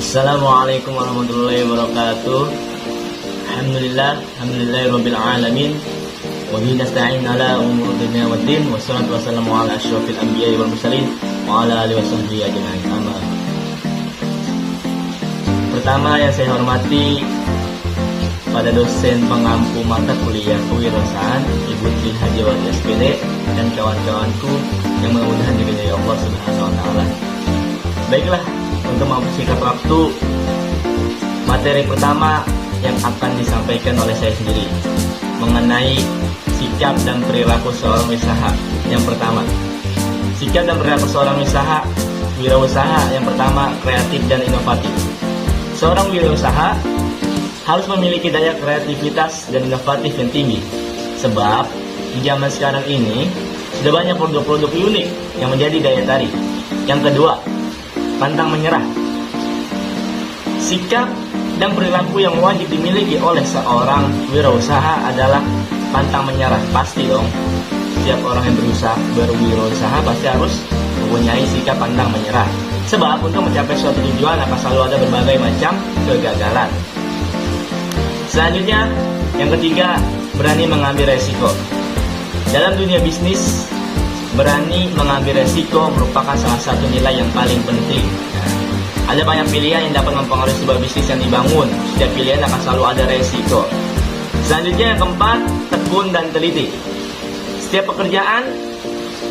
Assalamualaikum warahmatullahi wabarakatuh. Alhamdulillahirabbil alamin. Wa bihi nasta'in ala umuri dunya waddin. Wassalatu wassalamu ala asyrofil anbiya'i wal mursalin wa ala alihi wasahbihi ajma'in. Amma. Pertama yang saya hormati pada dosen pengampu mata kuliah kewirausahaan Ibu Tri Hajawati SPD dan kawan-kawanku yang mudah-mudahan diridhai Allah Subhanahu wa taala. Baiklah, untuk mempersingkat waktu, materi pertama yang akan disampaikan oleh saya sendiri mengenai sikap dan perilaku seorang usaha. Yang pertama, sikap dan perilaku seorang wirausaha yang pertama, kreatif dan inovatif. Seorang wirausaha harus memiliki daya kreativitas dan inovatif yang tinggi, sebab di zaman sekarang ini sudah banyak produk-produk unik yang menjadi daya tarik. Yang kedua, pantang menyerah. Sikap dan perilaku yang wajib dimiliki oleh seorang wirausaha adalah pantang menyerah. Pasti dong, setiap orang yang berwirausaha pasti harus mempunyai sikap pantang menyerah. Sebab untuk mencapai suatu tujuan akan selalu ada berbagai macam kegagalan. Selanjutnya, yang ketiga, berani mengambil resiko. Dalam dunia bisnis, berani mengambil resiko merupakan salah satu nilai yang paling penting. Ada banyak pilihan yang dapat mempengaruhi sebuah bisnis yang dibangun. Setiap pilihan akan selalu ada resiko. Selanjutnya yang keempat, tekun dan teliti. Setiap pekerjaan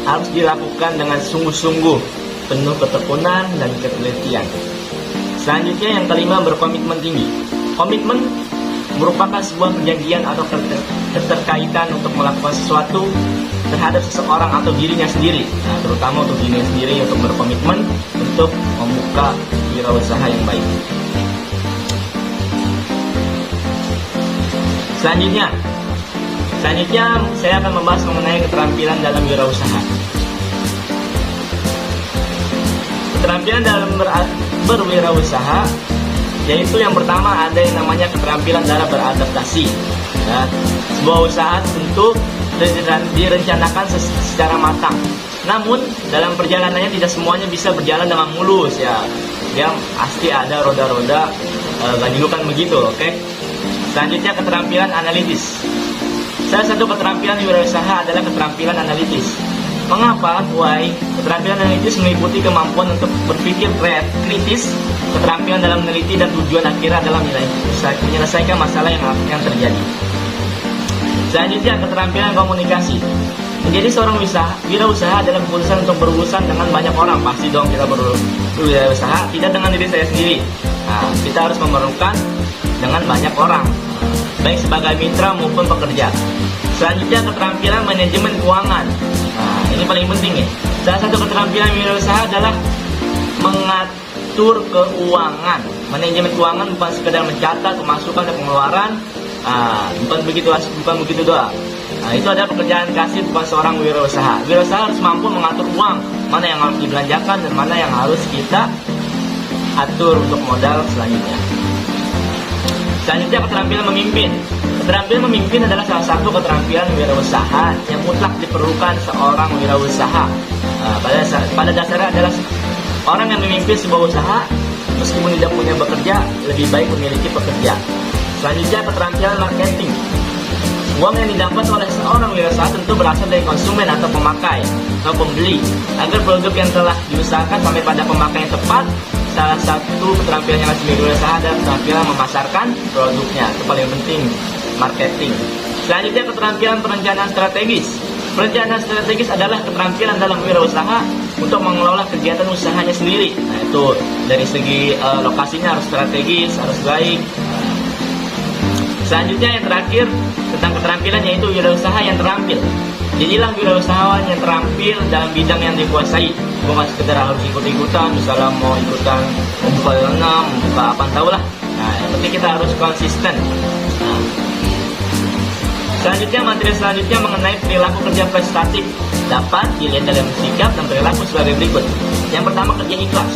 harus dilakukan dengan sungguh-sungguh, penuh ketekunan dan ketelitian. Selanjutnya yang kelima, berkomitmen tinggi. Komitmen merupakan sebuah perjanjian atau keterkaitan untuk melakukan sesuatu terhadap seseorang atau dirinya sendiri. Nah, terutama untuk dirinya sendiri, untuk berkomitmen untuk membuka wirausaha yang baik. Selanjutnya saya akan membahas mengenai keterampilan dalam wirausaha. Keterampilan dalam berwirausaha yaitu yang pertama ada yang namanya keterampilan dalam beradaptasi. Ya, sebuah usaha tentu direncanakan secara matang. Namun dalam perjalanannya tidak semuanya bisa berjalan dengan mulus ya. Dia pasti ada roda-roda ganjilukan begitu, oke? Selanjutnya keterampilan analitis. Salah satu keterampilan di wirausaha adalah keterampilan analitis. Mengapa? Why? Keterampilan analitis meliputi kemampuan untuk berpikir kritis, keterampilan dalam meneliti dan tujuan akhirnya adalah menyelesaikan masalah yang terjadi. Selanjutnya keterampilan komunikasi. Menjadi seorang wirausaha adalah keputusan untuk berurusan dengan banyak orang. Pasti dong kita berwirausaha tidak dengan diri saya sendiri. Nah, kita harus memerlukan dengan banyak orang, baik sebagai mitra maupun pekerja. Selanjutnya keterampilan manajemen keuangan. Nah, ini paling penting ya. Salah satu keterampilan wirausaha adalah mengatur keuangan. Manajemen keuangan bukan sekedar mencatat pemasukan dan pengeluaran. Bukan begitu doang. Nah, itu adalah pekerjaan kasih bukan seorang wirausaha. Wirausaha harus mampu mengatur uang, mana yang harus dibelanjakan dan mana yang harus kita atur untuk modal selanjutnya. Selanjutnya keterampilan memimpin. Keterampilan memimpin adalah salah satu keterampilan wirausaha yang mutlak diperlukan seorang wirausaha. Pada dasarnya adalah orang yang memimpin sebuah usaha, meskipun tidak punya bekerja, lebih baik memiliki pekerja. Selanjutnya keterampilan marketing. Uang yang didapat oleh seorang wirausaha tentu berasal dari konsumen atau pemakai atau pembeli. Agar produk yang telah diusahakan sampai pada pemakai yang tepat, salah satu keterampilan yang harus dimiliki wirausaha adalah keterampilan memasarkan produknya. Itu paling penting, marketing. Selanjutnya keterampilan perencanaan strategis. Perencanaan strategis adalah keterampilan dalam wirausaha untuk mengelola kegiatan usahanya sendiri. Nah, itu dari segi lokasinya harus strategis, harus baik. Selanjutnya yang terakhir tentang keterampilan yaitu wirausaha yang terampil. Jadilah wirausahawan yang terampil dalam bidang yang dikuasai. Bukan sekedar harus ikut-ikutan, misalnya mau ikutan membuka lenam, membuka apa tahulah. Nah, yang penting kita harus konsisten. Nah, selanjutnya materi selanjutnya mengenai perilaku kerja prestatif dapat dilihat dalam sikap dan perilaku sebagai berikut. Yang pertama, kerja ikhlas.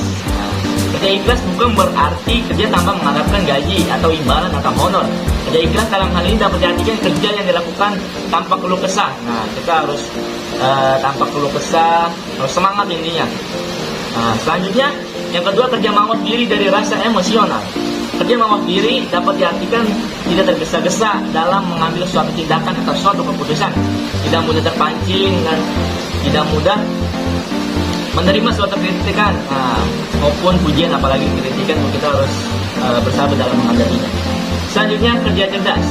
Kerja ikhlas bukan berarti kerja tanpa mengharapkan gaji atau imbalan atau honor. Kerja ikhlas dalam hal ini dapat diartikan kerja yang dilakukan tanpa keluh kesah. Nah, kita harus tanpa keluh kesah, harus semangat intinya. Nah, selanjutnya Yang kedua, kerja mengawal diri dari rasa emosional. Kerja mengawal diri dapat diartikan tidak tergesa-gesa dalam mengambil suatu tindakan atau suatu keputusan, tidak mudah terpancing dan tidak mudah menerima suatu kritikan maupun pujian, apalagi kritikan, kita harus bersabar dalam menghadapinya. Selanjutnya, kerja cerdas.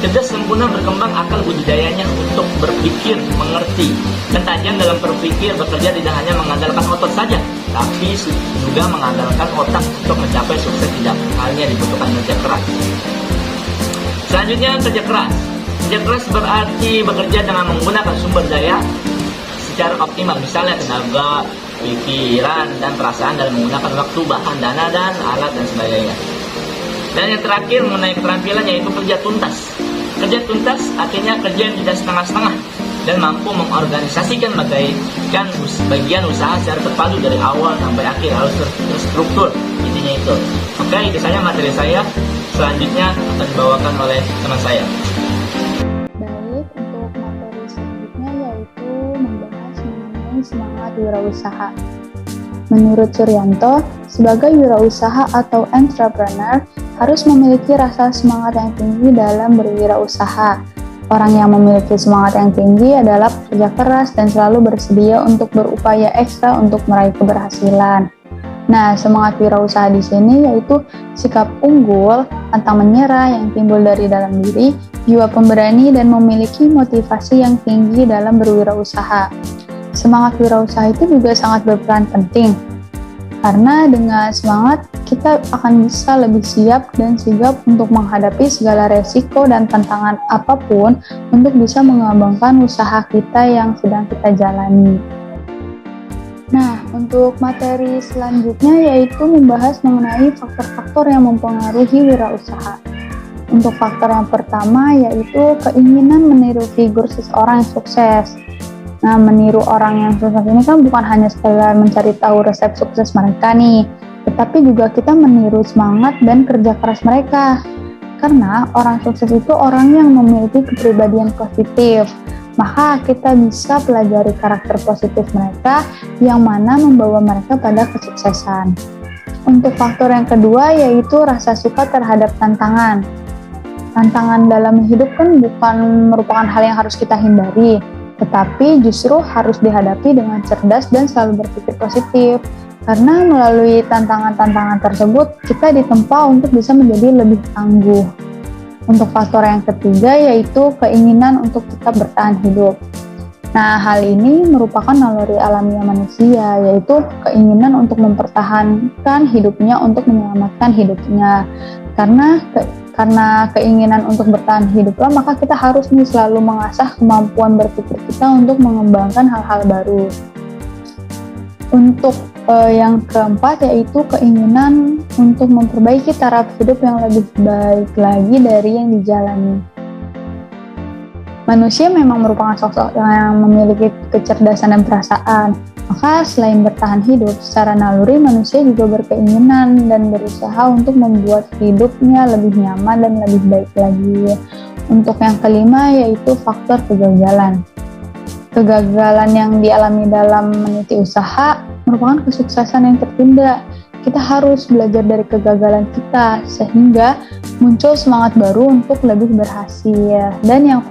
Cerdas sempurna berkembang akal budidayanya untuk berpikir, mengerti, dan tajam dalam berpikir. Bekerja tidak hanya mengandalkan otot saja, tapi juga mengandalkan otak untuk mencapai sukses. Tidak hanya dibutuhkan kerja keras. Selanjutnya, kerja keras. Kerja keras berarti bekerja dengan menggunakan sumber daya secara optimal, misalnya tenaga, pikiran, dan perasaan dalam menggunakan waktu, bahan, dana, dan alat, dan sebagainya. Dan yang terakhir mengenai keterampilan, yaitu kerja tuntas. Kerja tuntas artinya kerja yang tidak setengah-setengah dan mampu mengorganisasikan bagian usaha secara terpadu dari awal sampai akhir, harus terstruktur, intinya itu. Oke, itu saja materi saya. Selanjutnya akan dibawakan oleh teman saya. Baik, untuk materi selanjutnya yaitu membahas mengenai semangat wirausaha. Menurut Suryanto, sebagai wirausaha atau entrepreneur harus memiliki rasa semangat yang tinggi dalam berwirausaha. Orang yang memiliki semangat yang tinggi adalah pekerja keras dan selalu bersedia untuk berupaya ekstra untuk meraih keberhasilan. Nah, semangat wirausaha di sini yaitu sikap unggul, pantang menyerah yang timbul dari dalam diri, jiwa pemberani, dan memiliki motivasi yang tinggi dalam berwirausaha. Semangat wirausaha itu juga sangat berperan penting, karena dengan semangat kita akan bisa lebih siap dan sigap untuk menghadapi segala resiko dan tantangan apapun untuk bisa mengembangkan usaha kita yang sedang kita jalani. Nah, untuk materi selanjutnya yaitu membahas mengenai faktor-faktor yang mempengaruhi wirausaha. Untuk faktor yang pertama yaitu keinginan meniru figur seseorang yang sukses. Nah, meniru orang yang sukses ini kan bukan hanya sekedar mencari tahu resep sukses mereka nih, tetapi juga kita meniru semangat dan kerja keras mereka. Karena orang sukses itu orang yang memiliki kepribadian positif, maka kita bisa pelajari karakter positif mereka yang mana membawa mereka pada kesuksesan. Untuk faktor yang kedua yaitu rasa suka terhadap tantangan. Tantangan dalam hidup kan bukan merupakan hal yang harus kita hindari, tetapi justru harus dihadapi dengan cerdas dan selalu berpikir positif. Karena melalui tantangan-tantangan tersebut, kita ditempa untuk bisa menjadi lebih tangguh. Untuk faktor yang ketiga yaitu keinginan untuk tetap bertahan hidup. Nah, hal ini merupakan naluri alamiah manusia, yaitu keinginan untuk mempertahankan hidupnya untuk menyelamatkan hidupnya. Karena keinginan untuk bertahan hiduplah, maka kita harus selalu mengasah kemampuan berpikir kita untuk mengembangkan hal-hal baru. Untuk yang keempat yaitu keinginan untuk memperbaiki taraf hidup yang lebih baik lagi dari yang dijalani. Manusia memang merupakan sosok yang memiliki kecerdasan dan perasaan. Maka selain bertahan hidup, secara naluri manusia juga berkeinginan dan berusaha untuk membuat hidupnya lebih nyaman dan lebih baik lagi. Untuk yang kelima yaitu faktor kegagalan. Kegagalan yang dialami dalam meniti usaha merupakan kesuksesan yang tertunda. Kita harus belajar dari kegagalan kita sehingga muncul semangat baru untuk lebih berhasil. Dan yang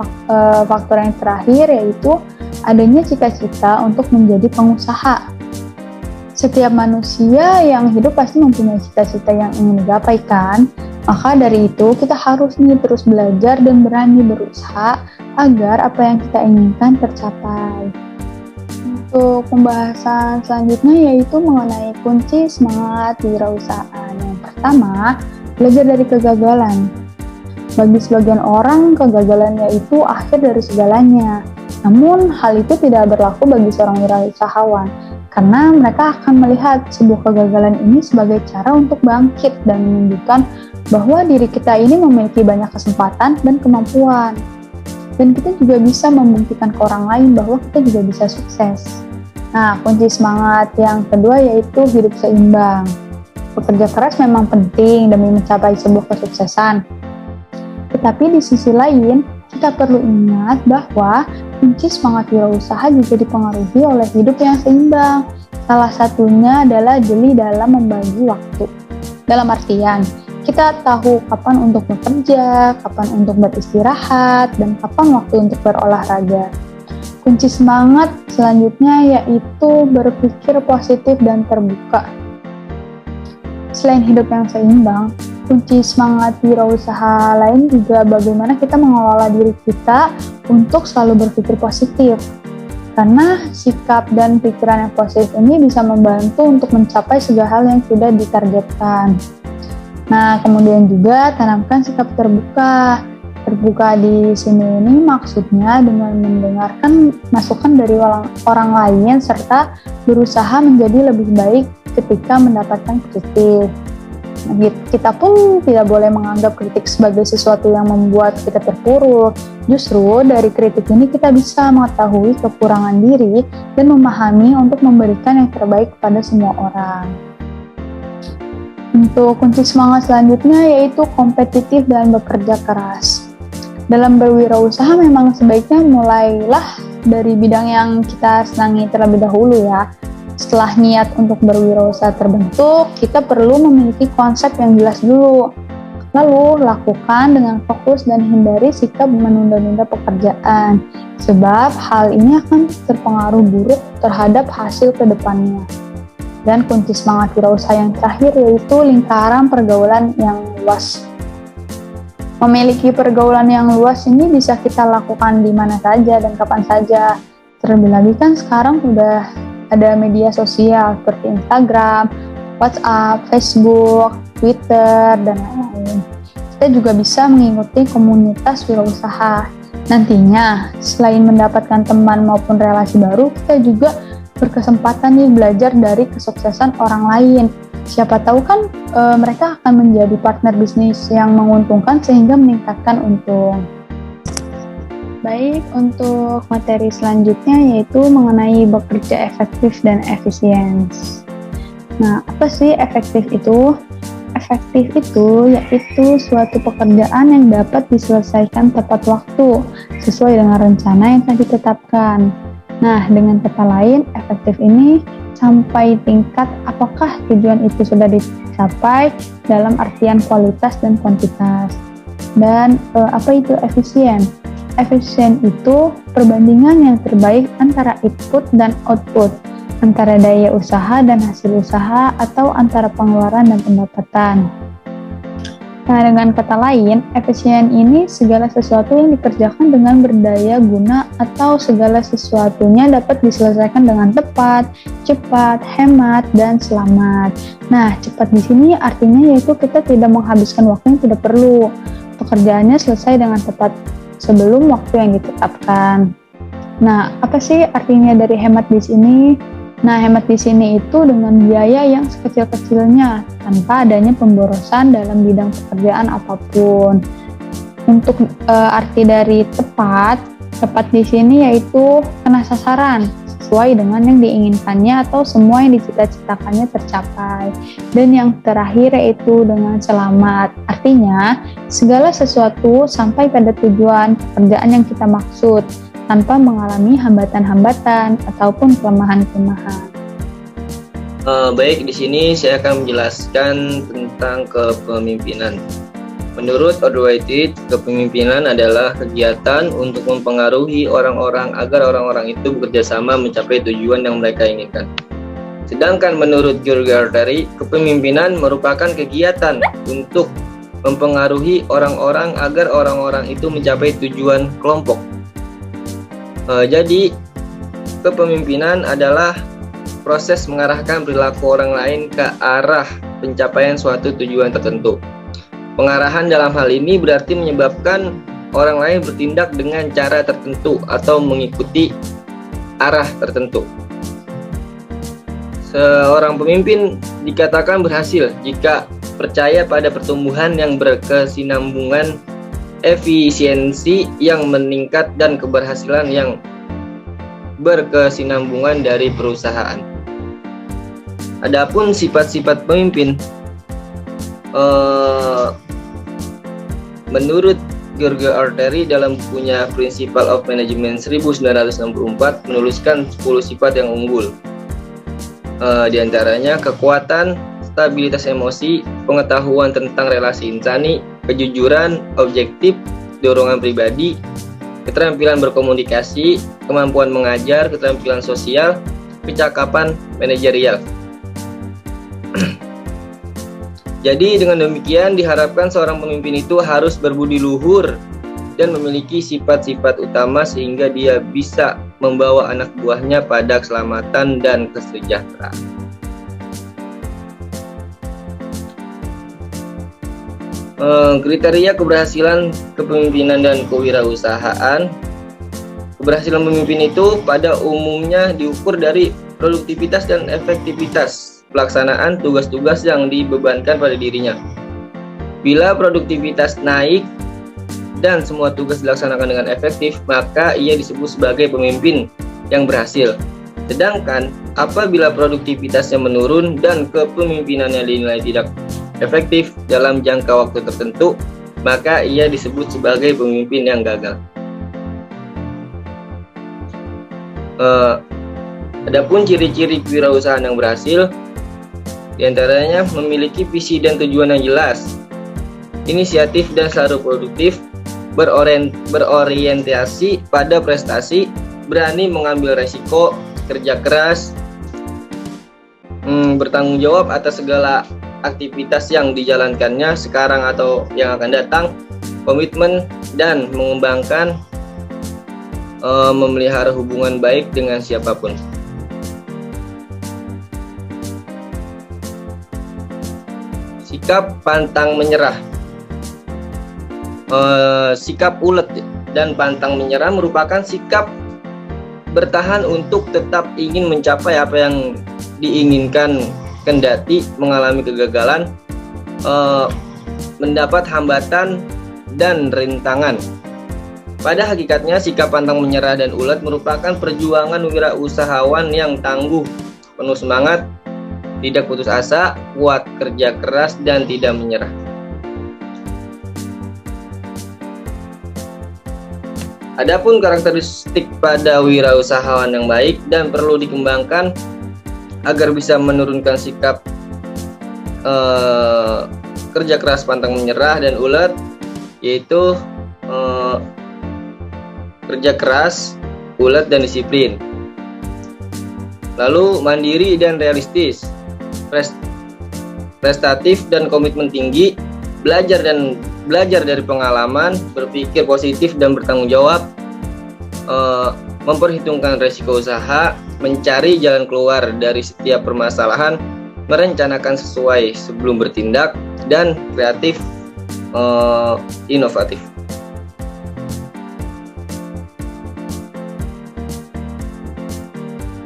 faktor yang terakhir yaitu adanya cita-cita untuk menjadi pengusaha. Setiap manusia yang hidup pasti mempunyai cita-cita yang ingin digapai kan? Maka dari itu kita harus terus belajar dan berani berusaha agar apa yang kita inginkan tercapai. Untuk pembahasan selanjutnya yaitu mengenai kunci semangat wirausahaan. Yang pertama, belajar dari kegagalan. Bagi sebagian orang, kegagalan yaitu akhir dari segalanya. Namun, hal itu tidak berlaku bagi seorang wirausahawan, karena mereka akan melihat sebuah kegagalan ini sebagai cara untuk bangkit dan menunjukkan bahwa diri kita ini memiliki banyak kesempatan dan kemampuan. Dan kita juga bisa membuktikan ke orang lain bahwa kita juga bisa sukses. Nah, kunci semangat yang kedua yaitu hidup seimbang. Bekerja keras memang penting demi mencapai sebuah kesuksesan. Tetapi di sisi lain, kita perlu ingat bahwa kunci semangat wirausaha juga dipengaruhi oleh hidup yang seimbang. Salah satunya adalah jeli dalam membagi waktu. Dalam artian, kita tahu kapan untuk bekerja, kapan untuk beristirahat, dan kapan waktu untuk berolahraga. Kunci semangat selanjutnya yaitu berpikir positif dan terbuka. Selain hidup yang seimbang, kunci semangat wirausaha lain juga bagaimana kita mengelola diri kita untuk selalu berpikir positif. Karena sikap dan pikiran yang positif ini bisa membantu untuk mencapai segala hal yang sudah ditargetkan. Nah, kemudian juga tanamkan sikap terbuka. Terbuka di sini ini maksudnya dengan mendengarkan masukan dari orang lain serta berusaha menjadi lebih baik ketika mendapatkan kritik. Kita pun tidak boleh menganggap kritik sebagai sesuatu yang membuat kita terpuruk. Justru dari kritik ini kita bisa mengetahui kekurangan diri dan memahami untuk memberikan yang terbaik kepada semua orang. Untuk kunci semangat selanjutnya yaitu kompetitif dan bekerja keras. Dalam berwirausaha memang sebaiknya mulailah dari bidang yang kita senangi terlebih dahulu ya. Setelah niat untuk berwirausaha terbentuk, kita perlu memiliki konsep yang jelas dulu. Lalu lakukan dengan fokus dan hindari sikap menunda-nunda pekerjaan. Sebab hal ini akan terpengaruh buruk terhadap hasil ke depannya. Dan kunci semangat wirausaha yang terakhir yaitu lingkaran pergaulan yang luas. Memiliki pergaulan yang luas ini bisa kita lakukan di mana saja dan kapan saja. Terlebih lagi kan sekarang udah ada media sosial seperti Instagram, WhatsApp, Facebook, Twitter, dan lain-lain. Kita juga bisa mengikuti komunitas wirausaha. Nantinya, selain mendapatkan teman maupun relasi baru, kita juga berkesempatan nih belajar dari kesuksesan orang lain. Siapa tahu kan mereka akan menjadi partner bisnis yang menguntungkan sehingga meningkatkan untung. Baik, untuk materi selanjutnya yaitu mengenai bekerja efektif dan efisien. Nah, apa sih efektif itu? Efektif itu yaitu suatu pekerjaan yang dapat diselesaikan tepat waktu sesuai dengan rencana yang telah ditetapkan. Nah, dengan kata lain, efektif ini sampai tingkat apakah tujuan itu sudah dicapai dalam artian kualitas dan kuantitas. Dan apa itu efisien? Efisien itu perbandingan yang terbaik antara input dan output, antara daya usaha dan hasil usaha, atau antara pengeluaran dan pendapatan. Nah, dengan kata lain, efisien ini segala sesuatu yang dikerjakan dengan berdaya guna atau segala sesuatunya dapat diselesaikan dengan tepat, cepat, hemat, dan selamat. Nah, cepat di sini artinya yaitu kita tidak menghabiskan waktu yang tidak perlu. Pekerjaannya selesai dengan tepat sebelum waktu yang ditetapkan. Nah, apa sih artinya dari hemat di sini? Nah, hemat di sini itu dengan biaya yang sekecil-kecilnya tanpa adanya pemborosan dalam bidang pekerjaan apapun. Untuk arti dari tepat di sini yaitu kena sasaran sesuai dengan yang diinginkannya atau semua yang dicita-citakannya tercapai. Dan yang terakhir yaitu dengan selamat. Artinya, segala sesuatu sampai pada tujuan pekerjaan yang kita maksud, tanpa mengalami hambatan-hambatan ataupun kelemahan-kelemahan. Baik, di sini saya akan menjelaskan tentang kepemimpinan. Menurut Odwaitit, kepemimpinan adalah kegiatan untuk mempengaruhi orang-orang agar orang-orang itu bekerja sama mencapai tujuan yang mereka inginkan. Sedangkan menurut George Arteri, kepemimpinan merupakan kegiatan untuk mempengaruhi orang-orang agar orang-orang itu mencapai tujuan kelompok. Jadi, kepemimpinan adalah proses mengarahkan perilaku orang lain ke arah pencapaian suatu tujuan tertentu. Pengarahan dalam hal ini berarti menyebabkan orang lain bertindak dengan cara tertentu atau mengikuti arah tertentu. Seorang pemimpin dikatakan berhasil jika percaya pada pertumbuhan yang berkesinambungan, efisiensi yang meningkat, dan keberhasilan yang berkesinambungan dari perusahaan. Adapun sifat-sifat pemimpin, menurut George Arteri dalam bukunya Principle of Management 1964 menuliskan 10 sifat yang unggul. Di antaranya kekuatan, stabilitas emosi, pengetahuan tentang relasi insani, kejujuran, objektif, dorongan pribadi, keterampilan berkomunikasi, kemampuan mengajar, keterampilan sosial, kecakapan manajerial. Jadi dengan demikian diharapkan seorang pemimpin itu harus berbudi luhur dan memiliki sifat-sifat utama sehingga dia bisa membawa anak buahnya pada keselamatan dan kesejahteraan. Kriteria keberhasilan kepemimpinan dan kewirausahaan. Keberhasilan pemimpin itu pada umumnya diukur dari produktivitas dan efektivitas pelaksanaan tugas-tugas yang dibebankan pada dirinya. Bila produktivitas naik dan semua tugas dilaksanakan dengan efektif, maka ia disebut sebagai pemimpin yang berhasil. Sedangkan apabila produktivitasnya menurun dan kepemimpinannya dinilai tidak efektif dalam jangka waktu tertentu, maka ia disebut sebagai pemimpin yang gagal. Adapun ciri-ciri kewirausahaan yang berhasil, diantaranya memiliki visi dan tujuan yang jelas, inisiatif dan selalu produktif, berorientasi pada prestasi, berani mengambil resiko, kerja keras, bertanggung jawab atas segala aktivitas yang dijalankannya sekarang atau yang akan datang, komitmen dan mengembangkan memelihara hubungan baik dengan siapapun. Sikap pantang menyerah. Sikap ulet dan pantang menyerah merupakan sikap bertahan untuk tetap ingin mencapai apa yang diinginkan kendati mengalami kegagalan, mendapat hambatan dan rintangan. Pada hakikatnya, sikap pantang menyerah dan ulet merupakan perjuangan wirausahawan yang tangguh, penuh semangat, tidak putus asa, kuat kerja keras, dan tidak menyerah. Adapun karakteristik pada wirausahawan yang baik dan perlu dikembangkan agar bisa menurunkan sikap kerja keras, pantang menyerah, dan ulet, yaitu kerja keras, ulet, dan disiplin. Lalu mandiri dan realistis, prestatif dan komitmen tinggi, belajar dari pengalaman, berpikir positif dan bertanggung jawab, memperhitungkan resiko usaha, mencari jalan keluar dari setiap permasalahan, merencanakan sesuai sebelum bertindak, dan kreatif, inovatif.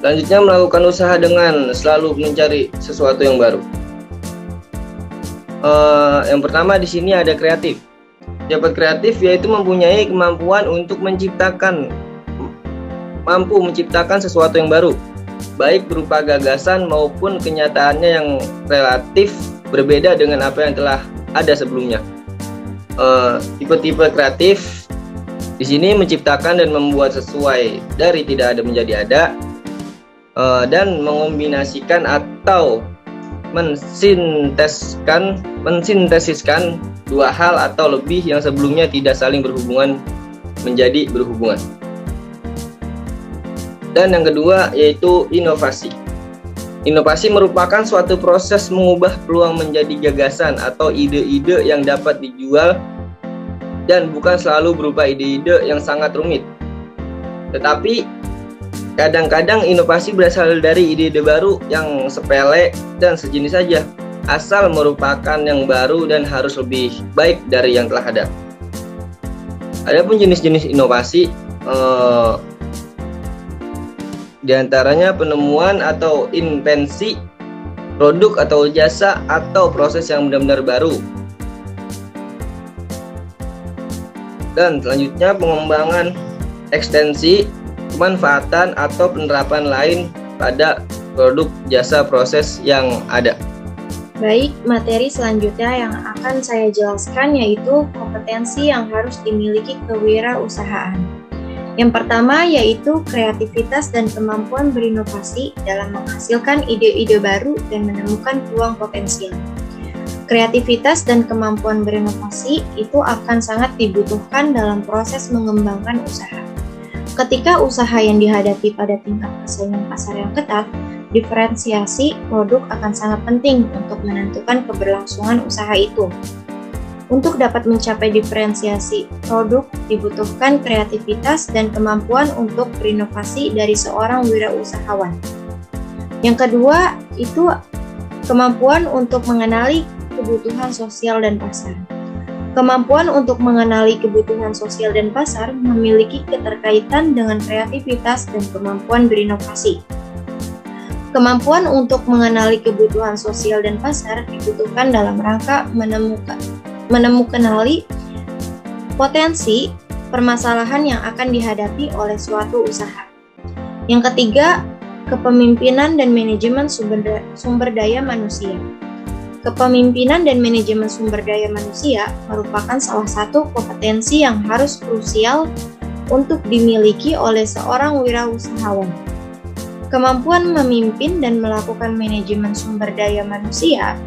Selanjutnya, melakukan usaha dengan selalu mencari sesuatu yang baru. Yang pertama di sini ada kreatif. Pejabat kreatif yaitu mempunyai kemampuan untuk mampu menciptakan sesuatu yang baru, baik berupa gagasan maupun kenyataannya yang relatif berbeda dengan apa yang telah ada sebelumnya. Tipe-tipe kreatif di sini menciptakan dan membuat sesuai dari tidak ada menjadi ada, dan mengombinasikan atau mensintesiskan dua hal atau lebih yang sebelumnya tidak saling berhubungan menjadi berhubungan. Dan yang kedua yaitu inovasi. Inovasi merupakan suatu proses mengubah peluang menjadi gagasan atau ide-ide yang dapat dijual, dan bukan selalu berupa ide-ide yang sangat rumit. Tetapi kadang-kadang inovasi berasal dari ide-ide baru yang sepele dan sejenis saja, asal merupakan yang baru dan harus lebih baik dari yang telah ada. Adapun jenis-jenis inovasi, diantaranya penemuan atau invensi, produk atau jasa atau proses yang benar-benar baru. Dan selanjutnya pengembangan, ekstensi, pemanfaatan atau penerapan lain pada produk, jasa, proses yang ada. Baik, materi selanjutnya yang akan saya jelaskan yaitu kompetensi yang harus dimiliki kewirausahaan. Yang pertama yaitu kreativitas dan kemampuan berinovasi dalam menghasilkan ide-ide baru dan menemukan peluang potensial. Kreativitas dan kemampuan berinovasi itu akan sangat dibutuhkan dalam proses mengembangkan usaha. Ketika usaha yang dihadapi pada tingkat persaingan pasar yang ketat, diferensiasi produk akan sangat penting untuk menentukan keberlangsungan usaha itu. Untuk dapat mencapai diferensiasi produk, dibutuhkan kreativitas dan kemampuan untuk berinovasi dari seorang wirausahawan. Yang kedua, itu kemampuan untuk mengenali kebutuhan sosial dan pasar. Kemampuan untuk mengenali kebutuhan sosial dan pasar memiliki keterkaitan dengan kreativitas dan kemampuan berinovasi. Kemampuan untuk mengenali kebutuhan sosial dan pasar dibutuhkan dalam rangka menemukanali potensi permasalahan yang akan dihadapi oleh suatu usaha. Yang ketiga, kepemimpinan dan manajemen sumber daya manusia. Kepemimpinan dan manajemen sumber daya manusia merupakan salah satu kompetensi yang harus krusial untuk dimiliki oleh seorang wirausahawan. Kemampuan memimpin dan melakukan manajemen sumber daya manusia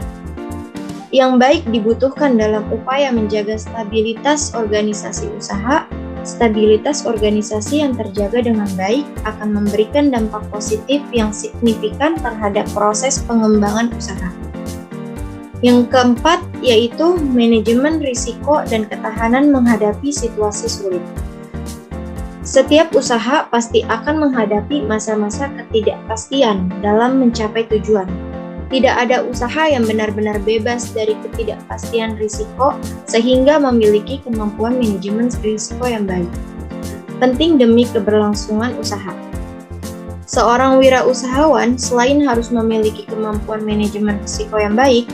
yang baik dibutuhkan dalam upaya menjaga stabilitas organisasi usaha. Stabilitas organisasi yang terjaga dengan baik akan memberikan dampak positif yang signifikan terhadap proses pengembangan usaha. Yang keempat yaitu manajemen risiko dan ketahanan menghadapi situasi sulit. Setiap usaha pasti akan menghadapi masa-masa ketidakpastian dalam mencapai tujuan. Tidak ada usaha yang benar-benar bebas dari ketidakpastian risiko sehingga memiliki kemampuan manajemen risiko yang baik. Penting demi keberlangsungan usaha. Seorang wirausahawan selain harus memiliki kemampuan manajemen risiko yang baik,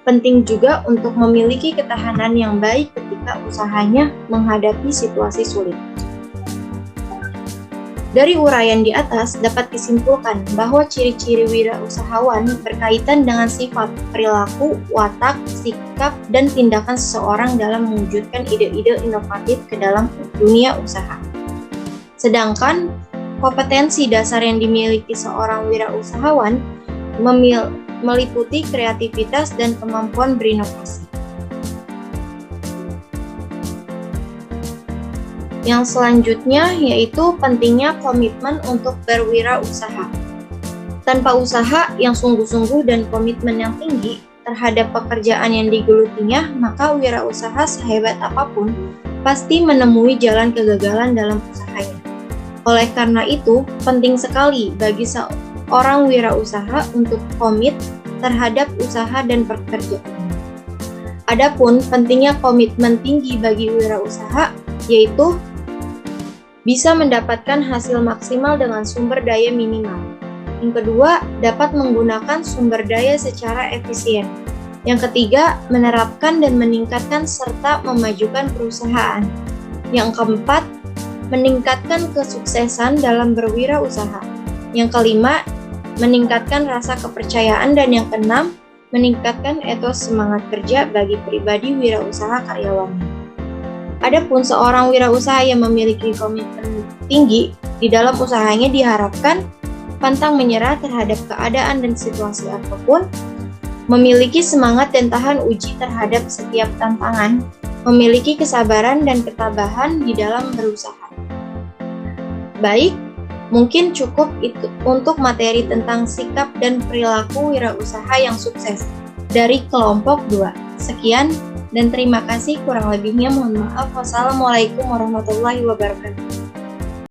penting juga untuk memiliki ketahanan yang baik ketika usahanya menghadapi situasi sulit. Dari uraian di atas dapat disimpulkan bahwa ciri-ciri wirausahawan berkaitan dengan sifat, perilaku, watak, sikap, dan tindakan seseorang dalam mewujudkan ide-ide inovatif ke dalam dunia usaha. Sedangkan kompetensi dasar yang dimiliki seorang wirausahawan meliputi kreativitas dan kemampuan berinovasi. Yang selanjutnya yaitu pentingnya komitmen untuk berwirausaha. Tanpa usaha yang sungguh-sungguh dan komitmen yang tinggi terhadap pekerjaan yang digelutinya, maka wirausaha sehebat apapun pasti menemui jalan kegagalan dalam usahanya. Oleh karena itu, penting sekali bagi seorang wirausaha untuk komit terhadap usaha dan pekerjaan. Adapun pentingnya komitmen tinggi bagi wirausaha yaitu bisa mendapatkan hasil maksimal dengan sumber daya minimal. Yang kedua, dapat menggunakan sumber daya secara efisien. Yang ketiga, menerapkan dan meningkatkan serta memajukan perusahaan. Yang keempat, meningkatkan kesuksesan dalam berwirausaha. Yang kelima, meningkatkan rasa kepercayaan. Dan yang keenam, meningkatkan etos semangat kerja bagi pribadi wirausaha karyawannya. Adapun seorang wirausaha yang memiliki komitmen tinggi di dalam usahanya diharapkan pantang menyerah terhadap keadaan dan situasi apapun, memiliki semangat dan tahan uji terhadap setiap tantangan, memiliki kesabaran dan ketabahan di dalam berusaha. Baik, mungkin cukup itu untuk materi tentang sikap dan perilaku wirausaha yang sukses dari kelompok 2. Sekian dan terima kasih, kurang lebihnya mohon maaf. Wassalamualaikum warahmatullahi wabarakatuh.